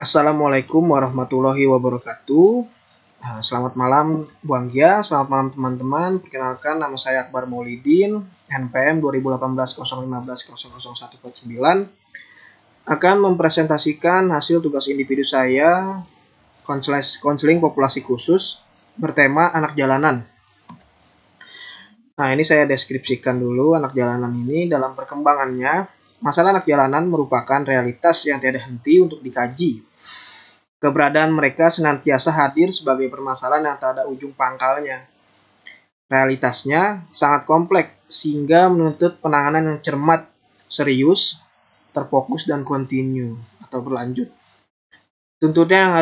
Assalamualaikum warahmatullahi wabarakatuh. Selamat malam Bu Anggia, selamat malam teman-teman. Perkenalkan, nama saya Akbar Maulidin, NPM 2018-015-00149. Akan mempresentasikan hasil tugas individu saya, konseling populasi khusus, bertema anak jalanan. Nah, ini saya deskripsikan dulu anak jalanan ini dalam perkembangannya. Masalah anak jalanan merupakan realitas yang tiada henti untuk dikaji. Keberadaan mereka senantiasa hadir sebagai permasalahan yang tak ada ujung pangkalnya. Realitasnya sangat kompleks sehingga menuntut penanganan yang cermat, serius, terfokus, dan kontinu atau berlanjut. Tuntutan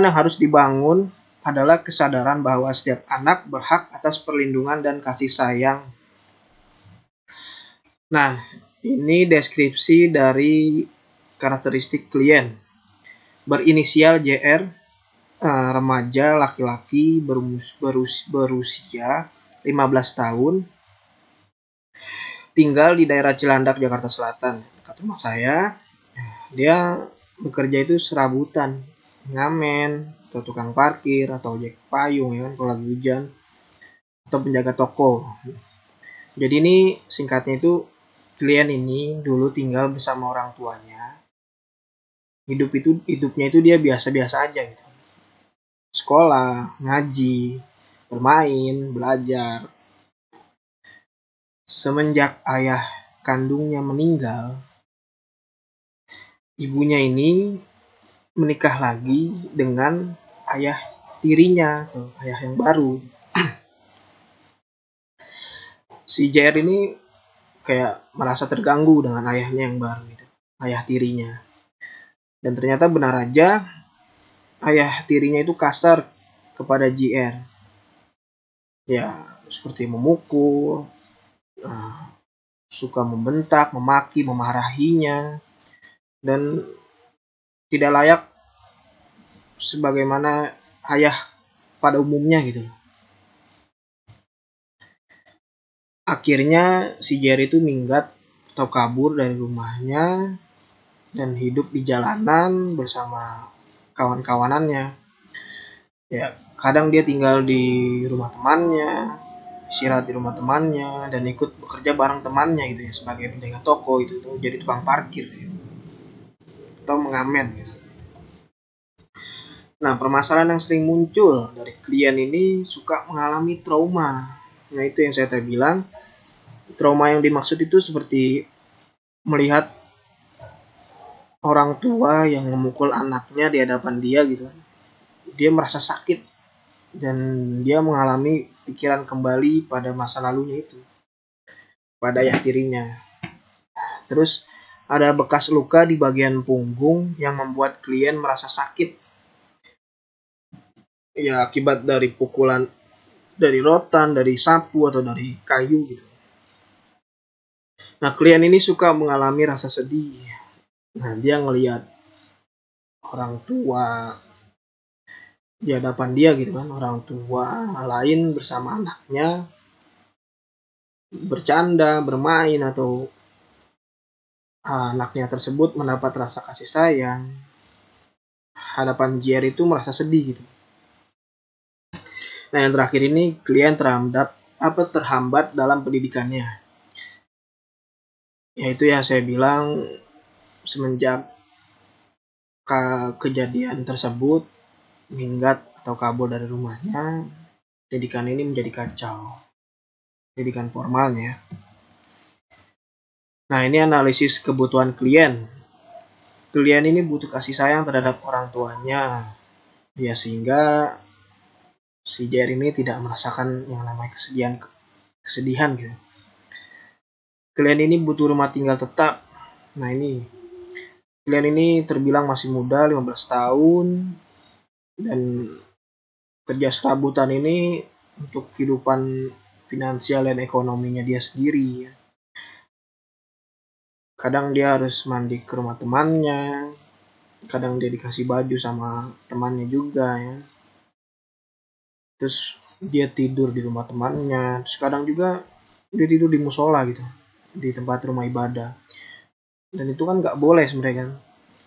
yang harus dibangun adalah kesadaran bahwa setiap anak berhak atas perlindungan dan kasih sayang. Nah, ini deskripsi dari karakteristik klien. Berinisial JR, remaja laki-laki berusia 15 tahun, tinggal di daerah Cilandak, Jakarta Selatan, dekat rumah saya. Dia bekerja itu serabutan, ngamen, atau tukang parkir, atau ojek payung ya kan kalau lagi hujan, atau penjaga toko. Jadi ini singkatnya itu, klien ini dulu tinggal bersama orang tuanya. Hidupnya itu dia biasa-biasa aja gitu. Sekolah, ngaji, bermain, belajar. Semenjak ayah kandungnya meninggal, ibunya ini menikah lagi dengan ayah tirinya atau ayah yang baru. Si JR ini kayak merasa terganggu dengan ayahnya yang baru gitu, ayah tirinya. Dan ternyata benar aja ayah tirinya itu kasar kepada JR. Ya, seperti memukul, suka membentak, memaki, memarahinya, dan tidak layak sebagaimana ayah pada umumnya gitu. Akhirnya si Jerry itu minggat atau kabur dari rumahnya dan hidup di jalanan bersama kawan-kawanannya. Ya, kadang dia tinggal di rumah temannya, istirahat di rumah temannya, dan ikut bekerja bareng temannya gitu ya, sebagai penjaga toko itu jadi tukang parkir ya, atau mengamen ya. Nah, permasalahan yang sering muncul dari klien ini suka mengalami trauma. Nah, itu yang saya tadi bilang. Trauma yang dimaksud itu seperti melihat orang tua yang memukul anaknya di hadapan dia gitu. Dia merasa sakit dan dia mengalami pikiran kembali pada masa lalunya itu, pada ayah tirinya. Terus ada bekas luka di bagian punggung yang membuat klien merasa sakit. Ya, akibat dari pukulan dari rotan, dari sapu, atau dari kayu gitu. Nah, klien ini suka mengalami rasa sedih. Nah, dia ngelihat orang tua di hadapan dia gitu kan, orang tua lain bersama anaknya bercanda, bermain, atau anaknya tersebut mendapat rasa kasih sayang. Hadapan JR itu merasa sedih gitu. Nah, yang terakhir ini klien terhambat dalam pendidikannya. Yaitu yang saya bilang, semenjak kejadian tersebut minggat atau kabur dari rumahnya, pendidikan ini menjadi kacau. Pendidikan formalnya. Nah, ini analisis kebutuhan klien. Klien ini butuh kasih sayang terhadap orang tuanya. Ya, sehingga si JR ini tidak merasakan yang namanya kesedihan gitu. Klien ini butuh rumah tinggal tetap. Nah, ini klien ini terbilang masih muda, 15 tahun, dan kerja serabutan ini untuk kehidupan finansial dan ekonominya dia sendiri. Kadang dia harus mandi ke rumah temannya, kadang dia dikasih baju sama temannya juga ya. Terus dia tidur di rumah temannya, terus kadang juga dia tidur di musola gitu, di tempat rumah ibadah. Dan itu kan nggak boleh sebenarnya kan,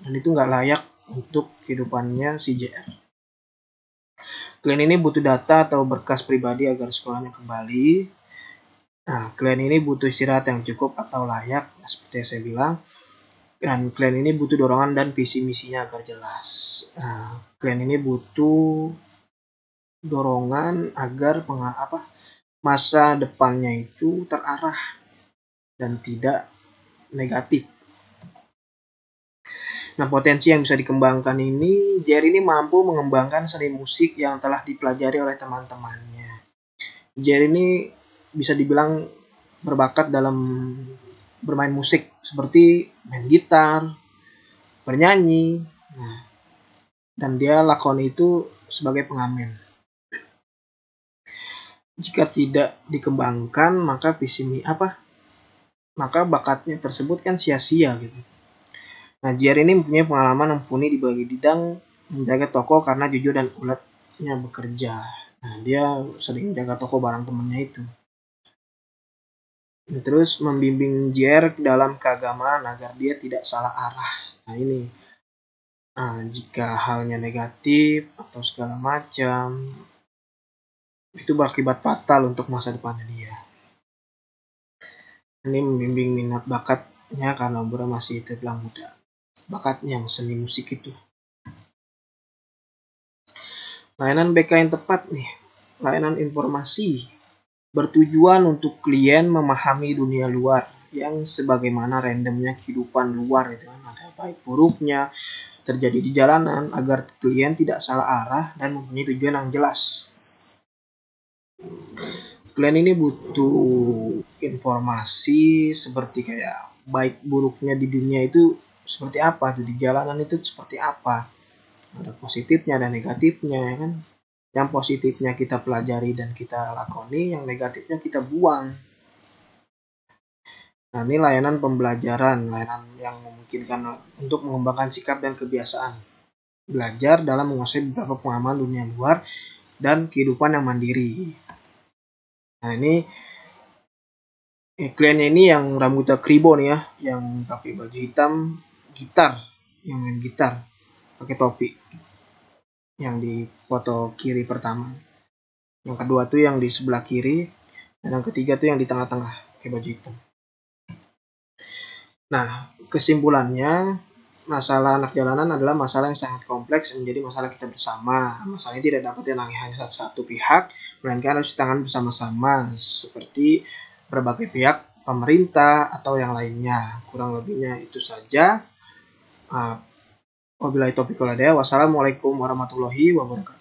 dan itu nggak layak untuk kehidupannya si JR. Klien ini butuh data atau berkas pribadi agar sekolahnya kembali. Nah, klien ini butuh istirahat yang cukup atau layak, seperti yang saya bilang. Dan klien ini butuh dorongan dan visi misinya agar jelas. Nah, klien ini butuh dorongan agar masa depannya itu terarah dan tidak negatif. Nah, potensi yang bisa dikembangkan ini, JR ini mampu mengembangkan seni musik yang telah dipelajari oleh teman-temannya. JR ini bisa dibilang berbakat dalam bermain musik, seperti main gitar, bernyanyi, dan dia lakoni itu sebagai pengamen. Jika tidak dikembangkan, maka maka bakatnya tersebut kan sia-sia gitu. Nah, JR ini mempunyai pengalaman mumpuni di berbagai bidang, menjaga toko karena jujur dan uletnya bekerja. Nah, dia sering jaga toko barang temennya itu. Nah, terus membimbing JR dalam keagamaan agar dia tidak salah arah. Nah, ini. Nah, jika halnya negatif atau segala macam, itu berakibat fatal untuk masa depannya dia. Ini membimbing minat bakatnya karena umurnya masih terbilang muda. Bakatnya yang seni musik itu. Layanan BK yang tepat nih. Layanan informasi bertujuan untuk klien memahami dunia luar yang sebagaimana randomnya kehidupan luar itu kan, ada baik buruknya terjadi di jalanan agar klien tidak salah arah dan mempunyai tujuan yang jelas. Klien ini butuh informasi seperti kayak baik buruknya di dunia itu seperti apa, di jalanan itu seperti apa. Ada positifnya, ada negatifnya ya kan. Yang positifnya kita pelajari dan kita lakoni, yang negatifnya kita buang. Nah, ini layanan pembelajaran, layanan yang memungkinkan untuk mengembangkan sikap dan kebiasaan. Belajar dalam menguasai beberapa pengalaman dunia luar dan kehidupan yang mandiri. Nah, ini kliennya ini yang rambutnya kribo nih ya, yang pakai baju hitam, gitar, yang main gitar, pakai topi. Yang di foto kiri pertama. Yang kedua tuh yang di sebelah kiri, dan yang ketiga tuh yang di tengah-tengah, pakai baju hitam. Nah, kesimpulannya, masalah anak jalanan adalah masalah yang sangat kompleks menjadi masalah kita bersama. Masalah ini tidak dapat ditangani hanya satu pihak, melainkan harus ditangani bersama-sama, seperti berbagai pihak, pemerintah, atau yang lainnya. Kurang lebihnya itu saja. Wabillahi taufiq wal hidayah. Wassalamualaikum warahmatullahi wabarakatuh.